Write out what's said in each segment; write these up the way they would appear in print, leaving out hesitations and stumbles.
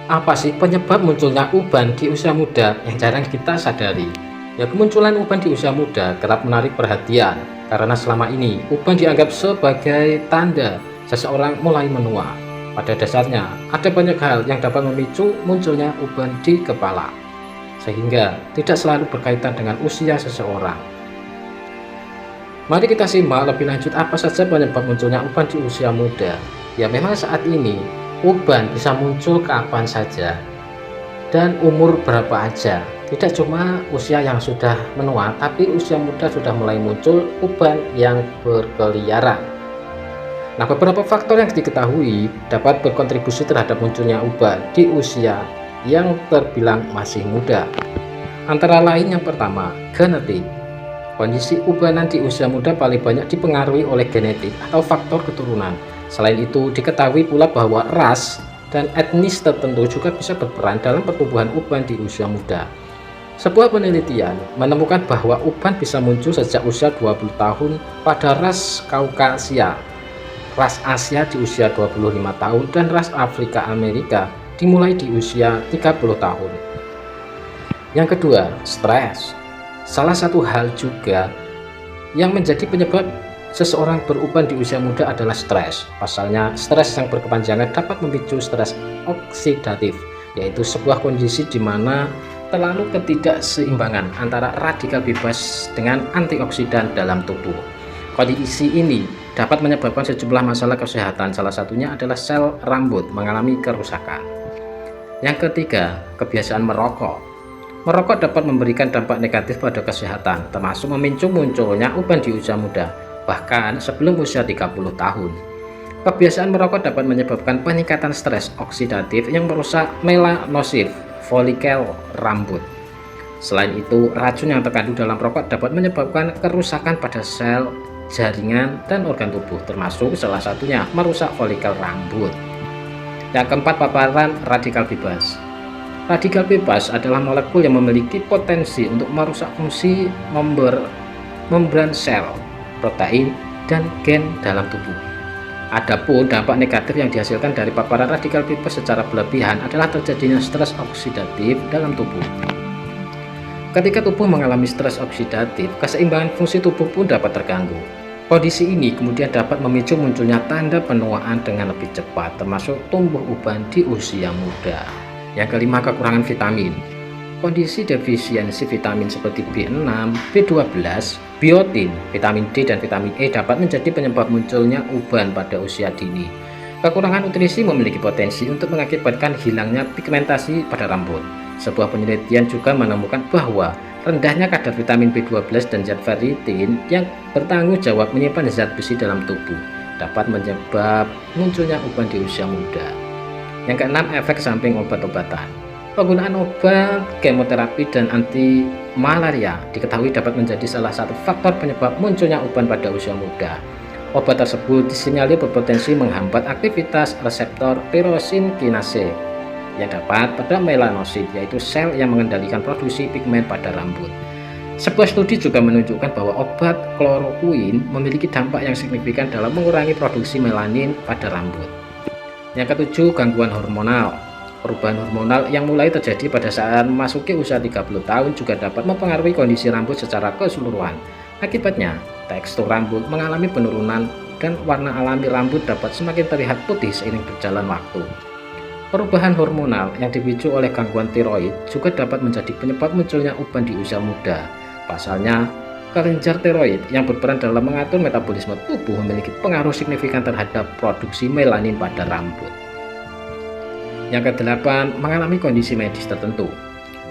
Apa sih penyebab munculnya uban di usia muda yang jarang kita sadari? Ya, kemunculan uban di usia muda kerap menarik perhatian karena selama ini uban dianggap sebagai tanda seseorang mulai menua. Pada dasarnya, ada banyak hal yang dapat memicu munculnya uban di kepala, sehingga tidak selalu berkaitan dengan usia seseorang. Mari kita simak lebih lanjut apa saja penyebab munculnya uban di usia muda. Ya, memang saat ini uban bisa muncul kapan saja dan umur berapa aja. Tidak cuma usia yang sudah menua, tapi usia muda sudah mulai muncul uban yang berkeliaran. Nah, beberapa faktor yang diketahui dapat berkontribusi terhadap munculnya uban di usia yang terbilang masih muda. Antara lain yang pertama, genetik. Kondisi ubanan di usia muda paling banyak dipengaruhi oleh genetik atau faktor keturunan. Selain itu, diketahui pula bahwa ras dan etnis tertentu juga bisa berperan dalam pertumbuhan uban di usia muda. Sebuah penelitian menemukan bahwa uban bisa muncul sejak usia 20 tahun pada ras Kaukasia, ras Asia di usia 25 tahun, dan ras Afrika Amerika dimulai di usia 30 tahun. Yang kedua, stres. Salah satu hal juga yang menjadi penyebab seseorang beruban di usia muda adalah stres. Pasalnya, stres yang berkepanjangan dapat memicu stres oksidatif, yaitu sebuah kondisi di mana terlalu ketidakseimbangan antara radikal bebas dengan antioksidan dalam tubuh. Kondisi ini dapat menyebabkan sejumlah masalah kesehatan, salah satunya adalah sel rambut mengalami kerusakan. Yang ketiga, kebiasaan merokok. Merokok dapat memberikan dampak negatif pada kesehatan, termasuk memicu munculnya uban di usia muda, bahkan sebelum usia 30 tahun. Kebiasaan merokok dapat menyebabkan peningkatan stres oksidatif yang merusak melanosif folikel rambut. Selain itu, racun yang terkandung dalam rokok dapat menyebabkan kerusakan pada sel, jaringan, dan organ tubuh, termasuk salah satunya merusak folikel rambut. Yang keempat, paparan radikal bebas. Radikal bebas adalah molekul yang memiliki potensi untuk merusak fungsi membran sel, protein, dan gen dalam tubuh. Adapun dampak negatif yang dihasilkan dari paparan radikal bebas secara berlebihan adalah terjadinya stres oksidatif dalam tubuh. Ketika tubuh mengalami stres oksidatif, keseimbangan fungsi tubuh pun dapat terganggu. Kondisi ini kemudian dapat memicu munculnya tanda penuaan dengan lebih cepat, termasuk tumbuh uban di usia muda. Yang kelima, kekurangan vitamin. Kondisi defisiensi vitamin seperti B6, B12, biotin, vitamin D, dan vitamin E dapat menjadi penyebab munculnya uban pada usia dini. Kekurangan nutrisi memiliki potensi untuk mengakibatkan hilangnya pigmentasi pada rambut. Sebuah penelitian juga menemukan bahwa rendahnya kadar vitamin B12 dan zat ferritin yang bertanggung jawab menyimpan zat besi dalam tubuh dapat menyebab munculnya uban di usia muda. Yang keenam, efek samping obat-obatan. Penggunaan obat, kemoterapi, dan anti malaria diketahui dapat menjadi salah satu faktor penyebab munculnya uban pada usia muda. Obat tersebut disinyalir berpotensi menghambat aktivitas reseptor tirosin kinase yang dapat pada melanosit, yaitu sel yang mengendalikan produksi pigmen pada rambut. Sebuah studi juga menunjukkan bahwa obat kloroquine memiliki dampak yang signifikan dalam mengurangi produksi melanin pada rambut. Yang ketujuh, gangguan hormonal. Perubahan hormonal yang mulai terjadi pada saat memasuki usia 30 tahun juga dapat mempengaruhi kondisi rambut secara keseluruhan. Akibatnya, tekstur rambut mengalami penurunan dan warna alami rambut dapat semakin terlihat putih seiring berjalan waktu. Perubahan hormonal yang dipicu oleh gangguan tiroid juga dapat menjadi penyebab munculnya uban di usia muda. Pasalnya, kelenjar tiroid yang berperan dalam mengatur metabolisme tubuh memiliki pengaruh signifikan terhadap produksi melanin pada rambut. Yang kedelapan, mengalami kondisi medis tertentu.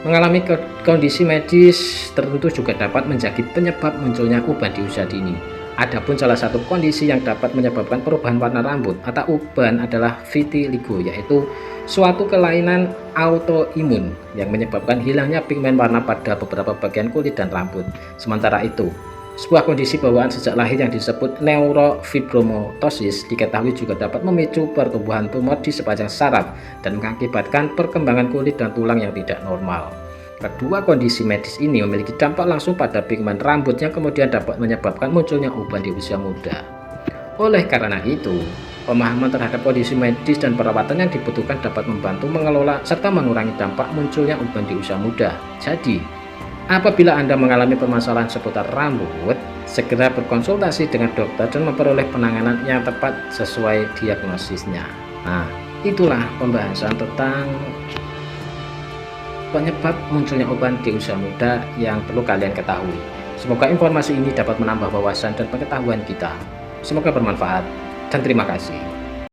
Mengalami kondisi medis tertentu juga dapat menjadi penyebab munculnya uban di usia dini. Adapun salah satu kondisi yang dapat menyebabkan perubahan warna rambut atau uban adalah vitiligo, yaitu suatu kelainan autoimun yang menyebabkan hilangnya pigmen warna pada beberapa bagian kulit dan rambut. Sementara itu, sebuah kondisi bawaan sejak lahir yang disebut neurofibromatosis diketahui juga dapat memicu pertumbuhan tumor di sepanjang saraf dan mengakibatkan perkembangan kulit dan tulang yang tidak normal. Kedua kondisi medis ini memiliki dampak langsung pada pigmen rambut yang kemudian dapat menyebabkan munculnya uban di usia muda. Oleh karena itu, Pemahaman terhadap kondisi medis dan perawatan yang dibutuhkan dapat membantu mengelola serta mengurangi dampak munculnya uban di usia muda. Jadi, apabila Anda mengalami permasalahan seputar rambut, segera berkonsultasi dengan dokter dan memperoleh penanganan yang tepat sesuai diagnosisnya. Nah, itulah pembahasan tentang penyebab munculnya uban di usia muda yang perlu kalian ketahui. Semoga informasi ini dapat menambah wawasan dan pengetahuan kita. Semoga bermanfaat dan terima kasih.